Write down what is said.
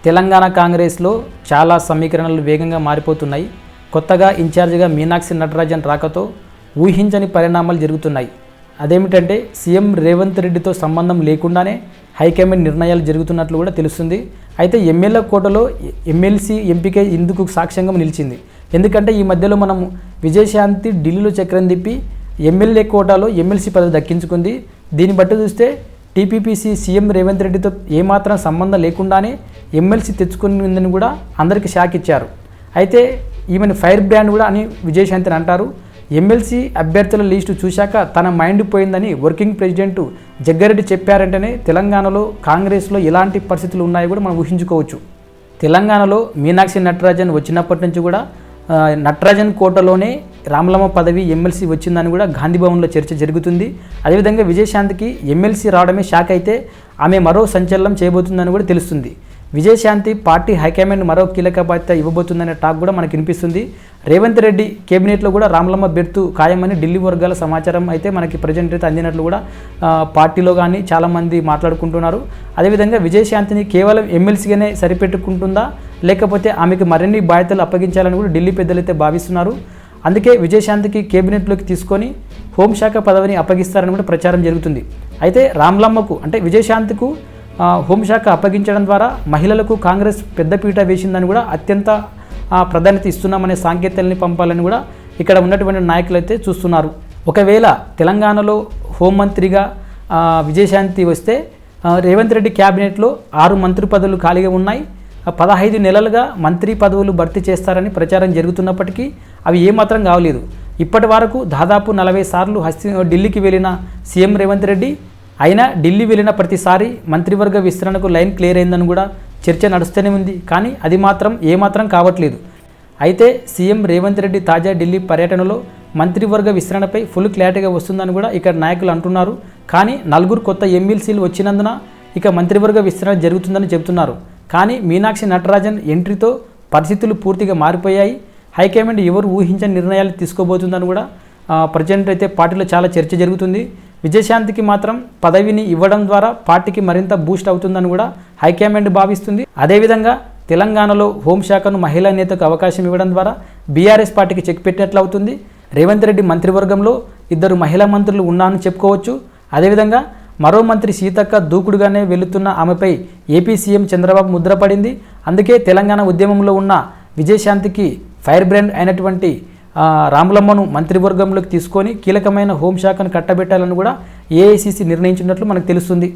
తెలంగాణ కాంగ్రెస్లో చాలా సమీకరణలు వేగంగా మారిపోతున్నాయి. కొత్తగా ఇన్ఛార్జిగా మీనాక్షి నటరాజన్ రాకతో ఊహించని పరిణామాలు జరుగుతున్నాయి. అదేమిటంటే సీఎం రేవంత్ రెడ్డితో సంబంధం లేకుండానే హైకమాండ్ నిర్ణయాలు జరుగుతున్నట్లు కూడా తెలుస్తుంది. అయితే ఎమ్మెల్యే కోటలో ఎమ్మెల్సీ ఎంపిక ఇందుకు సాక్ష్యంగా నిలిచింది. ఎందుకంటే ఈ మధ్యలో మనం విజయశాంతి ఢిల్లీలో చక్రం తిప్పి ఎమ్మెల్యే కోటాలో ఎమ్మెల్సీ పదవి దక్కించుకుంది. దీన్ని బట్టి చూస్తే టీపీపీసీ సీఎం రేవంత్ రెడ్డితో ఏమాత్రం సంబంధం లేకుండానే ఎమ్మెల్సీ తెచ్చుకునిందని కూడా అందరికీ షాక్ ఇచ్చారు. అయితే ఈమెను ఫైర్ బ్రాండ్ కూడా అని విజయశాంతిని అంటారు. ఎమ్మెల్సీ అభ్యర్థుల లిస్టు చూశాక తన మైండ్ పోయిందని వర్కింగ్ ప్రెసిడెంట్ జగ్గారెడ్డి చెప్పారంటేనే తెలంగాణలో కాంగ్రెస్లో ఎలాంటి పరిస్థితులు ఉన్నాయో కూడా మనం ఊహించుకోవచ్చు. తెలంగాణలో మీనాక్షి నటరాజన్ వచ్చినప్పటి నుంచి కూడా నటరాజన్ కోటలోనే రామలమ్మ పదవి ఎమ్మెల్సీ వచ్చిందని కూడా గాంధీభవన్లో చర్చ జరుగుతుంది. అదేవిధంగా విజయశాంతికి ఎమ్మెల్సీ రావడమే షాక్ అయితే ఆమె మరో సంచలనం చేయబోతుందని కూడా తెలుస్తుంది. విజయశాంతి పార్టీ హైకమాండ్ మరో కీలక బాధ్యత ఇవ్వబోతుందనే టాక్ కూడా మనకు వినిపిస్తుంది. రేవంత్ రెడ్డి కేబినెట్లో కూడా రామలమ్మ బెర్తు ఖాయమని ఢిల్లీ వర్గాల సమాచారం అయితే మనకి ప్రజెంట్ అయితే అందినట్లు కూడా పార్టీలో కానీ చాలామంది మాట్లాడుకుంటున్నారు. అదేవిధంగా విజయశాంతిని కేవలం ఎమ్మెల్సీగానే సరిపెట్టుకుంటుందా లేకపోతే ఆమెకు మరిన్ని బాధ్యతలు అప్పగించాలని కూడా ఢిల్లీ పెద్దలు అయితే భావిస్తున్నారు. అందుకే విజయశాంతికి కేబినెట్లోకి తీసుకొని హోంశాఖ పదవిని అప్పగిస్తారని కూడా ప్రచారం జరుగుతుంది. అయితే రామలమ్మకు అంటే విజయశాంతికు హోంశాఖ అప్పగించడం ద్వారా మహిళలకు కాంగ్రెస్ పెద్దపీట వేసిందని కూడా అత్యంత ప్రాధాన్యత ఇస్తున్నామనే సంకేతాలని పంపాలని కూడా ఇక్కడ ఉన్నటువంటి నాయకులు అయితే చూస్తున్నారు. ఒకవేళ తెలంగాణలో హోంమంత్రిగా విజయశాంతి వస్తే రేవంత్ రెడ్డి క్యాబినెట్లో 6 మంత్రి పదవులు ఖాళీగా ఉన్నాయి. 15 నెలలుగా మంత్రి పదవులు భర్తీ చేస్తారని ప్రచారం జరుగుతున్నప్పటికీ అవి ఏమాత్రం కావలేదు. ఇప్పటి వరకు దాదాపు 40 సార్లు ఢిల్లీకి వెళ్ళిన సీఎం రేవంత్ రెడ్డి అయినా ఢిల్లీ వెళ్ళిన ప్రతిసారి మంత్రివర్గ విస్తరణకు లైన్ క్లియర్ అయిందని కూడా చర్చ నడుస్తూనే ఉంది. కానీ అది మాత్రం ఏమాత్రం కావట్లేదు. అయితే సీఎం రేవంత్ రెడ్డి తాజా ఢిల్లీ పర్యటనలో మంత్రివర్గ విస్తరణపై ఫుల్ క్లారిటీగా వస్తుందని కూడా ఇక్కడ నాయకులు అంటున్నారు. కానీ 4 కొత్త ఎమ్మెల్సీలు వచ్చినందున ఇక మంత్రివర్గ విస్తరణ జరుగుతుందని చెబుతున్నారు. కానీ మీనాక్షి నటరాజన్ ఎంట్రీతో పరిస్థితులు పూర్తిగా మారిపోయాయి. హైకమాండ్ ఎవరు ఊహించని నిర్ణయాలు తీసుకోబోతుందని కూడా ప్రజెంట్ అయితే పార్టీలో చాలా చర్చ జరుగుతుంది. విజయశాంతికి మాత్రం పదవిని ఇవ్వడం ద్వారా పార్టీకి మరింత బూస్ట్ అవుతుందని కూడా హైకమాండ్ భావిస్తుంది. అదేవిధంగా తెలంగాణలో హోంశాఖను మహిళా నేతకు అవకాశం ఇవ్వడం ద్వారా బీఆర్ఎస్ పార్టీకి చెక్ పెట్టినట్లు అవుతుంది. రేవంత్ రెడ్డి మంత్రివర్గంలో 2 మహిళా మంత్రులు ఉన్నారని చెప్పుకోవచ్చు. అదేవిధంగా మరో మంత్రి సీతక్క దూకుడుగానే వెళుతున్న ఆమెపై ఏపీ సీఎం చంద్రబాబు ముద్రపడింది. అందుకే తెలంగాణ ఉద్యమంలో ఉన్న విజయశాంతికి ఫైర్ బ్రాండ్ అయినటువంటి రామలమ్మను మంత్రివర్గంలోకి తీసుకొని కీలకమైన హోంశాఖను కట్టబెట్టాలని కూడా ఏఐసీసీ నిర్ణయించినట్లు మనకు తెలుస్తుంది.